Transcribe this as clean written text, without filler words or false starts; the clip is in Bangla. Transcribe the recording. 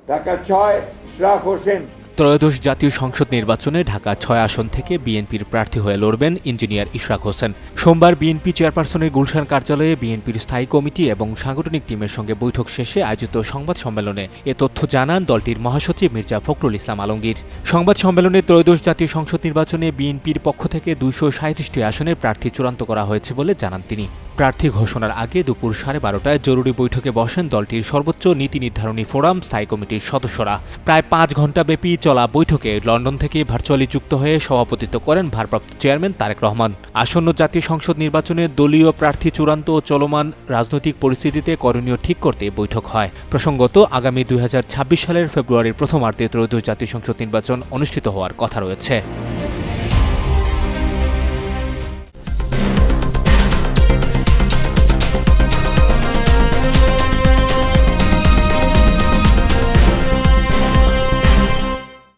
ঢাকা ৬ ইশরাক হোসেন। ত্রয়োদশ জাতীয় সংসদ নির্বাচনে ঢাকা ৬ আসন থেকে বিএনপির প্রার্থী হয়ে লড়বেন ইঞ্জিনিয়ার ইশরাক হোসেন। সোমবার বিএনপি চেয়ারপারসনের গুলশান কার্যালয়ে বিএনপির স্থায়ী কমিটি এবং সাংগঠনিক টিমের সঙ্গে বৈঠক শেষে আয়োজিত সংবাদ সম্মেলনে এ তথ্য জানান দলটির মহাসচিব মির্জা ফখরুল ইসলাম আলমগীর। সংবাদ সম্মেলনে ত্রয়োদশ জাতীয় সংসদ নির্বাচনে বিএনপির পক্ষ থেকে ২৩৭টি আসনের প্রার্থী চূড়ান্ত করা হয়েছে বলে জানান তিনি। প্রার্থী ঘোষণার আগে দুপুর 12:30টায় জরুরি বৈঠকে বসেন দলটির সর্বোচ্চ নীতি নির্ধারণী ফোরাম স্থায়ী কমিটির সদস্যরা। প্রায় ৫ ঘণ্টাব্যাপী চলা বৈঠকে লন্ডন থেকে ভার্চুয়ালি যুক্ত হয়ে সভাপতিত্ব করেন ভারপ্রাপ্ত চেয়ারম্যান তারেক রহমান। আসন্ন জাতীয় সংসদ নির্বাচনে দলীয় প্রার্থী চূড়ান্ত ও চলমান রাজনৈতিক পরিস্থিতিতে করণীয় ঠিক করতে বৈঠক হয়। প্রসঙ্গত, আগামী ২০২৬ সালের ফেব্রুয়ারির প্রথমার্ধে ত্রয়োদশ জাতীয় সংসদ নির্বাচন অনুষ্ঠিত হওয়ার কথা রয়েছে।